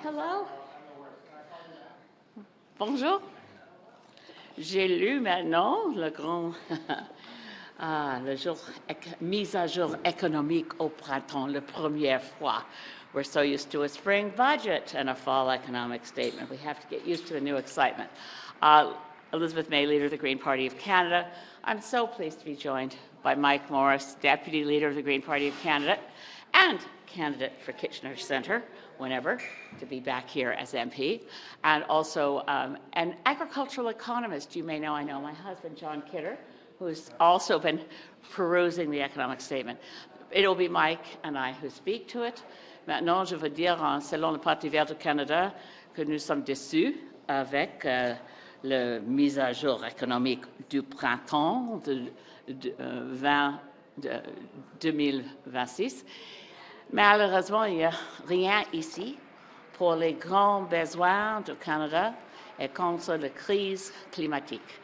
Hello. Bonjour. J'ai lu maintenant le grand le jour mise à jour économique au printemps, la première fois. We're so used to a spring budget and a fall economic statement. We have to get used to the new excitement. Elizabeth May, Leader of the Green Party of Canada. I'm so pleased to be joined by Mike Morrice, Deputy Leader of the Green Party of Canada and candidate for Kitchener Centre, whenever, to be back here as MP, and also an agricultural economist. You may know, I know my husband, John Kidder, who's also been perusing the economic statement. It will be Mike and I who speak to it. Maintenant, je veux dire, selon le Parti vert du Canada, que nous sommes déçus avec la mise à jour économique du printemps de 2026. Malheureusement, il n'y a rien ici pour les grands besoins du Canada et contre la crise climatique.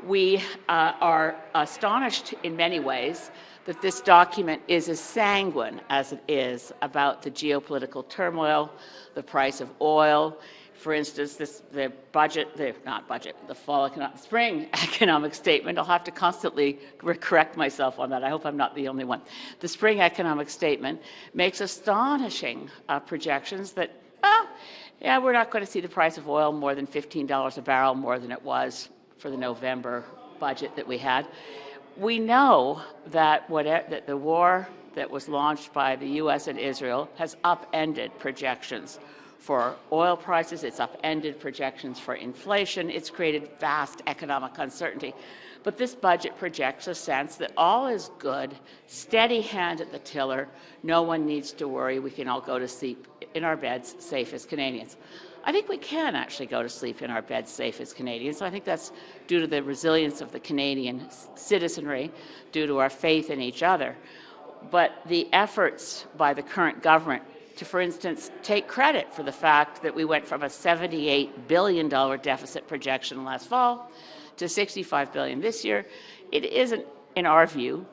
We are astonished in many ways that this document is as sanguine as it is about the geopolitical turmoil, the price of oil. For instance, the spring economic statement, I'll have to constantly correct myself on that. I hope I'm not the only one. The spring economic statement makes astonishing projections that, we're not going to see the price of oil more than $15 a barrel more than it was for the November budget that we had. We know that that the war that was launched by the U.S. and Israel has upended projections for oil prices, it's upended projections for inflation, it's created vast economic uncertainty. But this budget projects a sense that all is good, steady hand at the tiller, no one needs to worry, we can all go to sleep in our beds safe as Canadians. I think we can actually go to sleep in our beds safe as Canadians. I think that's due to the resilience of the Canadian citizenry, due to our faith in each other. But the efforts by the current government to, for instance, take credit for the fact that we went from a $78 billion deficit projection last fall to $65 billion this year, it isn't, in our view,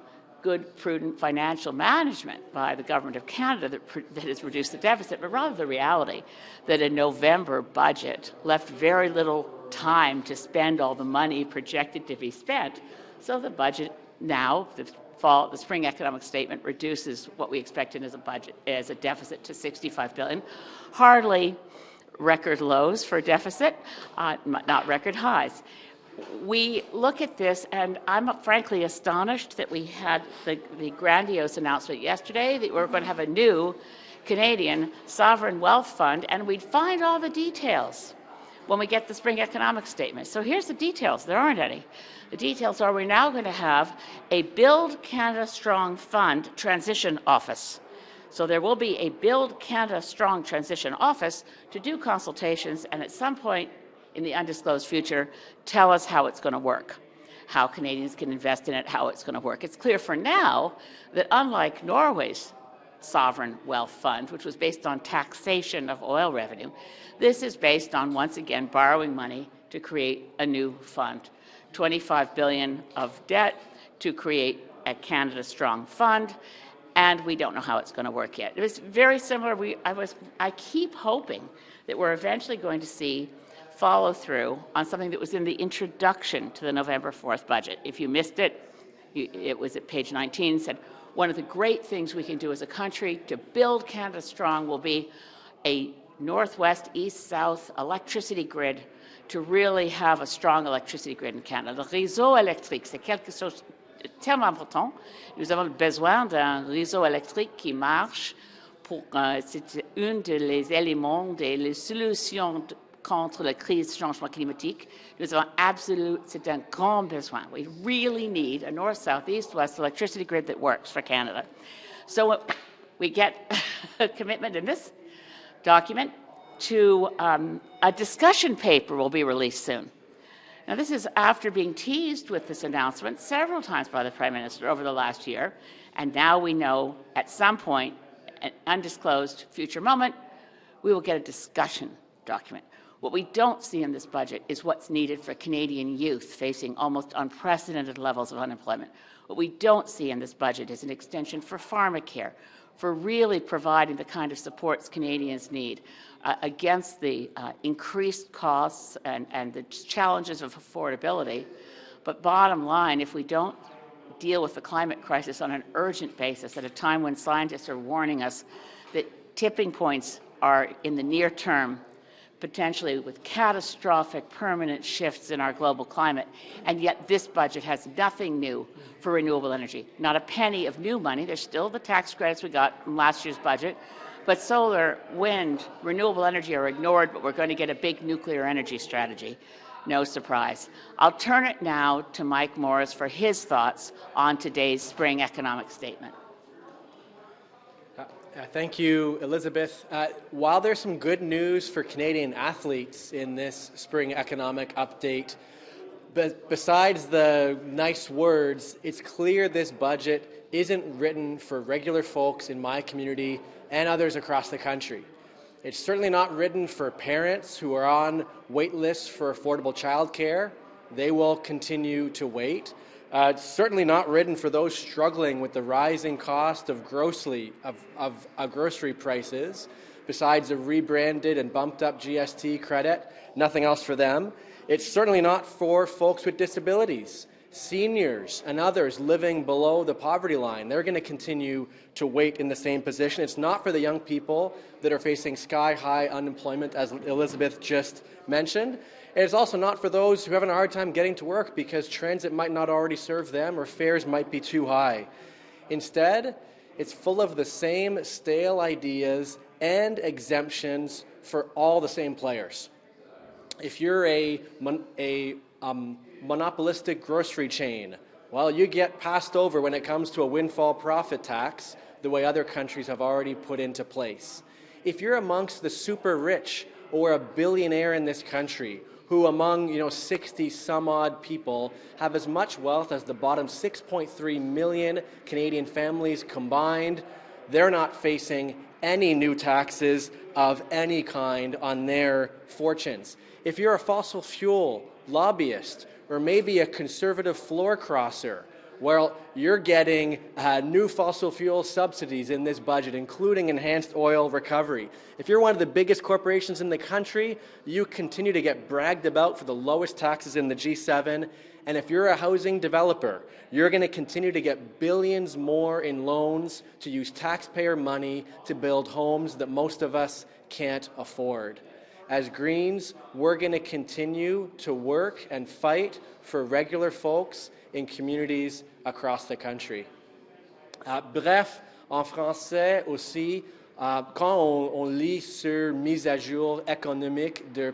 good, prudent financial management by the Government of Canada that has reduced the deficit, but rather the reality that a November budget left very little time to spend all the money projected to be spent. So the budget now, the spring economic statement reduces what we expected as a deficit to $65 billion. Hardly record lows for deficit, not record highs. We look at this, and I'm frankly astonished that we had the grandiose announcement yesterday that we're going to have a new Canadian sovereign wealth fund, and we'd find all the details when we get the spring economic statement. So here's the details. There aren't any. The details are we're now going to have a Build Canada Strong Fund Transition Office. So there will be a Build Canada Strong Transition Office to do consultations and at some point in the undisclosed future tell us how it's going to work, how Canadians can invest in it, how it's going to work. It's clear for now that unlike Norway's sovereign wealth fund, which was based on taxation of oil revenue, this is based on, once again, borrowing money to create a new fund. $25 billion of debt to create a Canada Strong Fund, and we don't know how it's going to work yet. It was very similar. I keep hoping that we're eventually going to see follow through on something that was in the introduction to the November 4th budget. If you missed it, it was at page 19, said one of the great things we can do as a country to build Canada strong will be a northwest, east-south electricity grid to really have a strong electricity grid in Canada. Le réseau électrique, c'est quelque chose de tellement important. Nous avons besoin d'un réseau électrique qui marche. C'est un des éléments des solutions contre la crise du changement climatique. Nous avons c'est un grand besoin. We really need a north, south, east, west electricity grid that works for Canada. So we get a commitment in this document to a discussion paper will be released soon. Now, this is after being teased with this announcement several times by the Prime Minister over the last year, and now we know at some point, an undisclosed future moment, we will get a discussion document. What we don't see in this budget is what's needed for Canadian youth facing almost unprecedented levels of unemployment. What we don't see in this budget is an extension for pharmacare, for really providing the kind of supports Canadians need against the increased costs and the challenges of affordability. But bottom line, if we don't deal with the climate crisis on an urgent basis at a time when scientists are warning us that tipping points are in the near term, potentially with catastrophic permanent shifts in our global climate, and yet this budget has nothing new for renewable energy. Not a penny of new money. There's still the tax credits we got from last year's budget, but solar, wind, renewable energy are ignored, but we're going to get a big nuclear energy strategy. No surprise. I'll turn it now to Mike Morrice for his thoughts on today's spring economic statement. Thank you, Elizabeth. While there's some good news for Canadian athletes in this spring economic update, besides the nice words, it's clear this budget isn't written for regular folks in my community and others across the country. It's certainly not written for parents who are on wait lists for affordable childcare. They will continue to wait. It's certainly not written for those struggling with the rising cost of grocery prices. Besides a rebranded and bumped up GST credit, nothing else for them. It's certainly not for folks with disabilities, seniors, and others living below the poverty line. They're going to continue to wait in the same position. It's not for the young people that are facing sky-high unemployment, as Elizabeth just mentioned. And it's also not for those who have a hard time getting to work because transit might not already serve them or fares might be too high. Instead, it's full of the same stale ideas and exemptions for all the same players. If you're a monopolistic grocery chain, well, you get passed over when it comes to a windfall profit tax the way other countries have already put into place. If you're amongst the super rich or a billionaire in this country who among 60 some odd people have as much wealth as the bottom 6.3 million Canadian families combined, they're not facing any new taxes of any kind on their fortunes. If you're a fossil fuel lobbyist or maybe a conservative floor crosser, well, you're getting new fossil fuel subsidies in this budget, including enhanced oil recovery. If you're one of the biggest corporations in the country, you continue to get bragged about for the lowest taxes in the G7. And if you're a housing developer, you're going to continue to get billions more in loans to use taxpayer money to build homes that most of us can't afford. As Greens, we're going to continue to work and fight for regular folks in communities across the country. Bref, en français aussi, quand on lit sur mise à jour économique de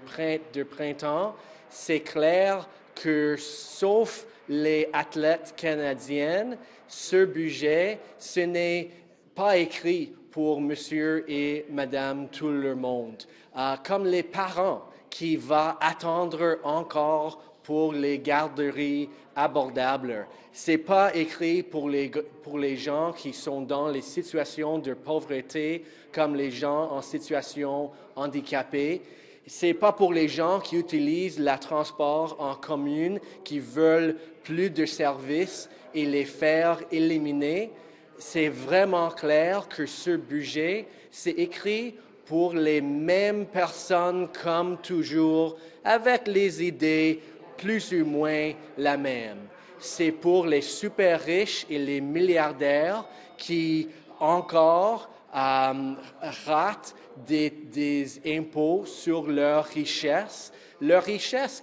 printemps, c'est clair que sauf les athlètes canadiens, ce budget, ce n'est pas écrit pour monsieur et madame tout le monde. Comme les parents qui vont attendre encore pour les garderies abordables. Ce n'est pas écrit pour les gens qui sont dans les situations de pauvreté, comme les gens en situation handicapée. Ce n'est pas pour les gens qui utilisent le transport en commune, qui veulent plus de services et les faire éliminer. C'est vraiment clair que ce budget, c'est écrit pour les mêmes personnes comme toujours, avec les idées plus ou moins la même. C'est pour les super riches et les milliardaires qui encore ratent des impôts sur leurs richesses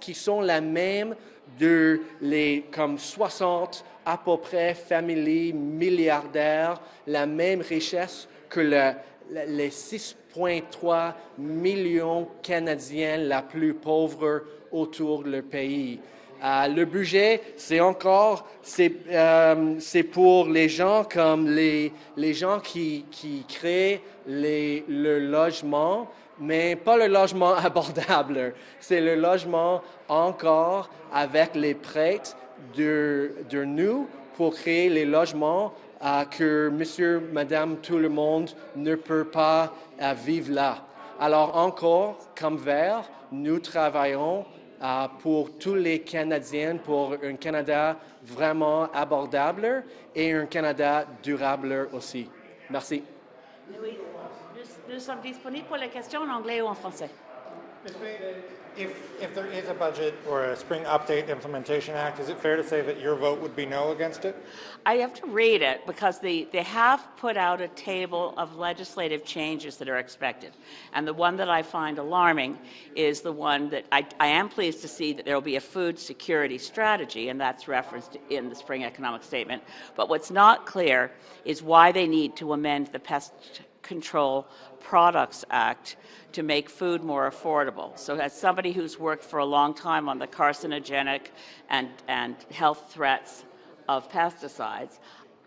qui sont la même de les comme 60 à peu près familles milliardaires, la même richesse que les 6,3 millions Canadiens la plus pauvres autour du pays. Le budget, c'est pour les gens comme les gens qui créent le logement, mais pas le logement abordable. C'est le logement encore avec les prêts de nous pour créer les logements que monsieur, madame, tout le monde ne peut pas vivre là. Alors encore, comme Vert, nous travaillons pour tous les Canadiens, pour un Canada vraiment abordable et un Canada durable aussi. Merci. Oui. Nous sommes disponibles pour les questions en anglais ou en français. If there is a budget or a Spring Update Implementation Act, is it fair to say that your vote would be no against it? I have to read it because they have put out a table of legislative changes that are expected. And the one that I find alarming is the one that I am pleased to see that there will be a food security strategy, and that's referenced in the Spring Economic Statement. But what's not clear is why they need to amend the Pest Control Products Act to make food more affordable. So as somebody who's worked for a long time on the carcinogenic and health threats of pesticides,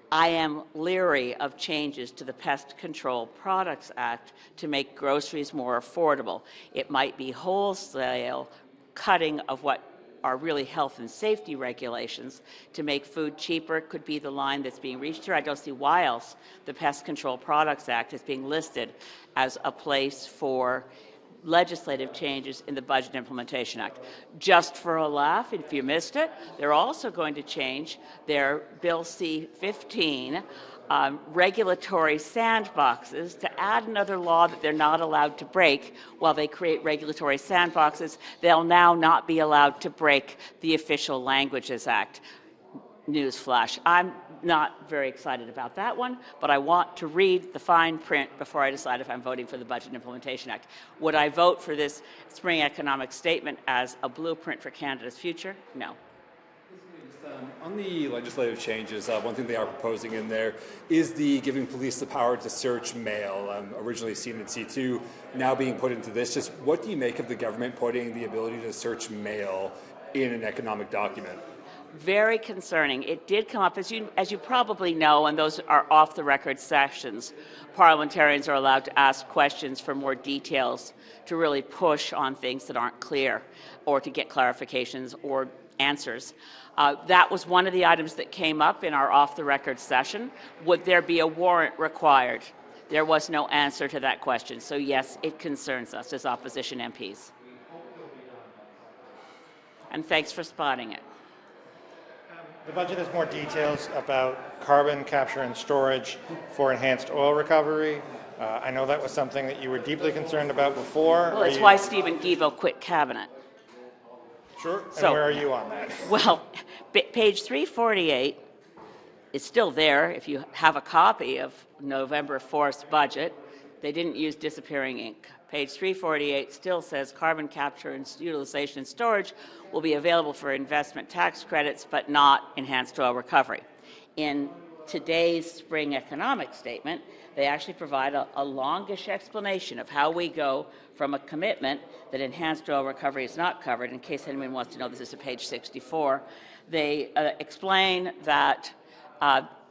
I am leery of changes to the Pest Control Products Act to make groceries more affordable. It might be wholesale cutting of what are really health and safety regulations to make food cheaper could be the line that's being reached here. I don't see why else the Pest Control Products Act is being listed as a place for legislative changes in the Budget Implementation Act. Just for a laugh, if you missed it, they're also going to change their Bill C-15 regulatory sandboxes to add another law that they're not allowed to break. While they create regulatory sandboxes, they'll now not be allowed to break the Official Languages Act. Newsflash. I'm not very excited about that one, but I want to read the fine print before I decide if I'm voting for the Budget Implementation Act. Would I vote for this Spring Economic Statement as a blueprint for Canada's future? No. On the legislative changes, one thing they are proposing in there is the giving police the power to search mail, originally seen in C2, now being put into this. Just what do you make of the government putting the ability to search mail in an economic document? Very concerning. It did come up, as you probably know, and those are off-the-record sessions. Parliamentarians are allowed to ask questions for more details to really push on things that aren't clear or to get clarifications or answers. That was one of the items that came up in our off-the-record session. Would there be a warrant required? There was no answer to that question. So yes, it concerns us as opposition MPs. And thanks for spotting it. The budget has more details about carbon capture and storage for enhanced oil recovery. I know that was something that you were deeply concerned about before. Well, it's why Stephen Guilbeault quit cabinet. Sure. And So, where are you on that? Well, page 348 is still there if you have a copy of November 4th's budget. They didn't use disappearing ink. Page 348 still says carbon capture and utilization and storage will be available for investment tax credits, but not enhanced oil recovery. In today's Spring Economic Statement, they actually provide a longish explanation of how we go from a commitment that enhanced oil recovery is not covered. In case anyone wants to know, this is at page 64. They explain that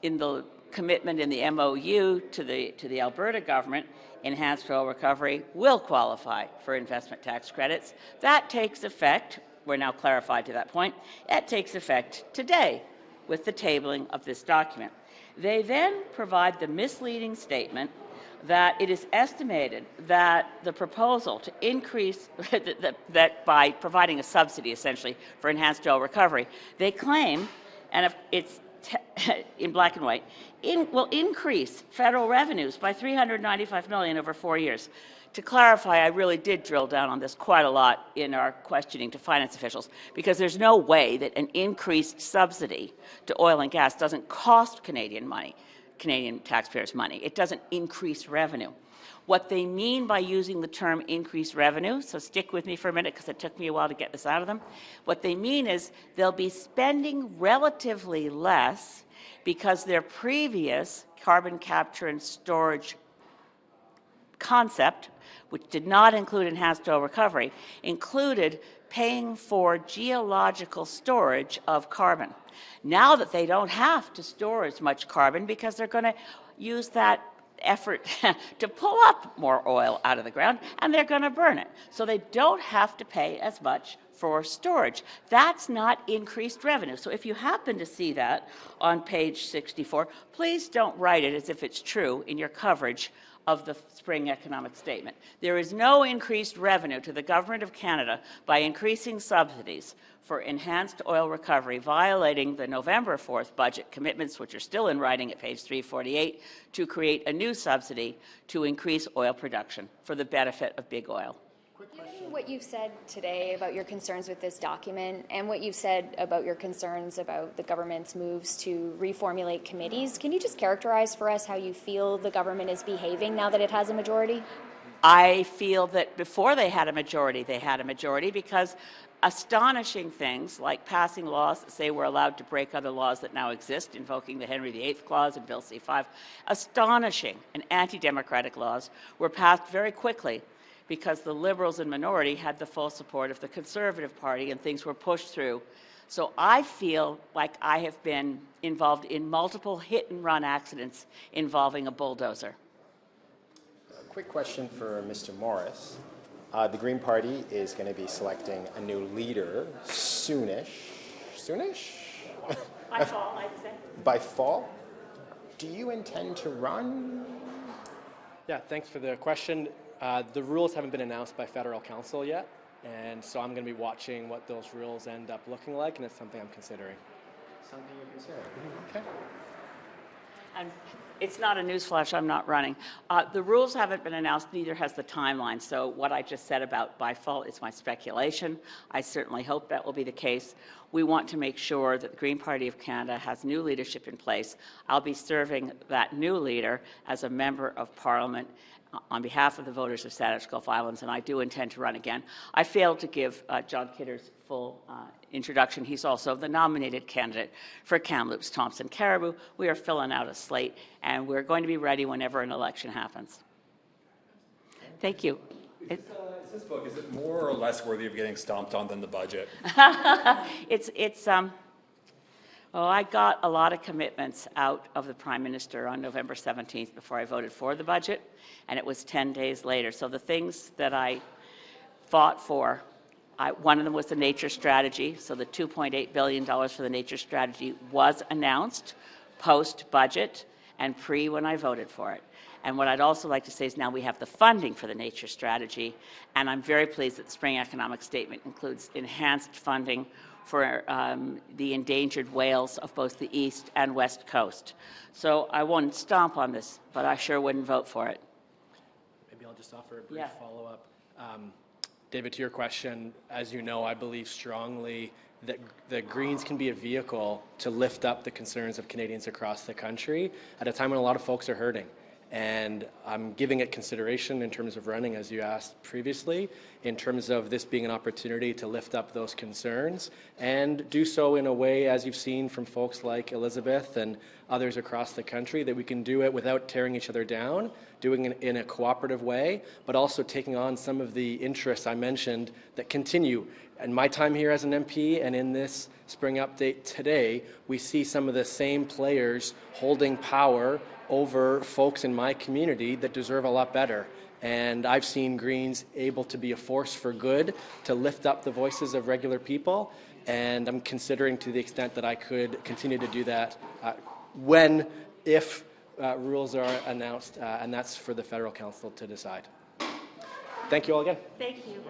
in the commitment in the MOU to the Alberta government, enhanced oil recovery will qualify for investment tax credits. That takes effect, we're now clarified to that point, that takes effect today with the tabling of this document. They then provide the misleading statement that it is estimated that the proposal to increase, that by providing a subsidy essentially for enhanced oil recovery, they claim, and if it's in black and white, will increase federal revenues by $395 million over 4 years. To clarify, I really did drill down on this quite a lot in our questioning to finance officials, because there's no way that an increased subsidy to oil and gas doesn't cost Canadian taxpayers money. It doesn't increase revenue. What they mean by using the term increased revenue, so stick with me for a minute because it took me a while to get this out of them, what they mean is they'll be spending relatively less because their previous carbon capture and storage concept, which did not include enhanced oil recovery, included paying for geological storage of carbon. Now that they don't have to store as much carbon because they're going to use that effort to pull up more oil out of the ground, and they're going to burn it. So they don't have to pay as much for storage. That's not increased revenue. So if you happen to see that on page 64, please don't write it as if it's true in your coverage of the spring economic statement. There is no increased revenue to the Government of Canada by increasing subsidies for enhanced oil recovery, violating the November 4th budget commitments, which are still in writing at page 348, to create a new subsidy to increase oil production for the benefit of big oil. Given what you've said today about your concerns with this document and what you've said about your concerns about the government's moves to reformulate committees, can you just characterize for us how you feel the government is behaving now that it has a majority? I feel that before they had a majority because astonishing things like passing laws that say we're allowed to break other laws that now exist, invoking the Henry VIII Clause in Bill C-5, astonishing and anti-democratic laws were passed very quickly because the Liberals and minority had the full support of the Conservative Party and things were pushed through. So I feel like I have been involved in multiple hit-and-run accidents involving a bulldozer. A quick question for Mr. Morrice. The Green Party is going to be selecting a new leader soonish. Soonish? By fall, I'd say. By fall? Do you intend to run? Yeah, thanks for the question. The rules haven't been announced by federal council yet, and so I'm going to be watching what those rules end up looking like, and it's something I'm considering. Something you're considering. Okay. And it's not a newsflash, I'm not running. The rules haven't been announced, neither has the timeline. So what I just said about by fall is my speculation. I certainly hope that will be the case. We want to make sure that the Green Party of Canada has new leadership in place. I'll be serving that new leader as a member of Parliament on behalf of the voters of Saanich Gulf Islands, and I do intend to run again. I failed to give John Kidder's full introduction. He's also the nominated candidate for Kamloops Thompson Caribou. We are filling out a slate, and we're going to be ready whenever an election happens. Thank you. Is this book, is it more or less worthy of getting stomped on than the budget? Well, I got a lot of commitments out of the Prime Minister on November 17th before I voted for the budget, and it was 10 days later. So the things that I fought for, one of them was the nature strategy. So the $2.8 billion for the nature strategy was announced post-budget and pre when I voted for it. And what I'd also like to say is now we have the funding for the nature strategy, and I'm very pleased that the spring economic statement includes enhanced funding for the endangered whales of both the East and West Coast. So I won't stomp on this, but I sure wouldn't vote for it. Maybe I'll just offer a brief follow-up. David, to your question, as you know, I believe strongly that the Greens can be a vehicle to lift up the concerns of Canadians across the country at a time when a lot of folks are hurting. And I'm giving it consideration in terms of running, as you asked previously, in terms of this being an opportunity to lift up those concerns and do so in a way, as you've seen from folks like Elizabeth and others across the country, that we can do it without tearing each other down, doing it in a cooperative way, but also taking on some of the interests I mentioned that continue. In my time here as an MP and in this spring update today, we see some of the same players holding power over folks in my community that deserve a lot better. And I've seen Greens able to be a force for good, to lift up the voices of regular people, and I'm considering to the extent that I could continue to do that if rules are announced, and that's for the Federal Council to decide. Thank you all again. Thank you.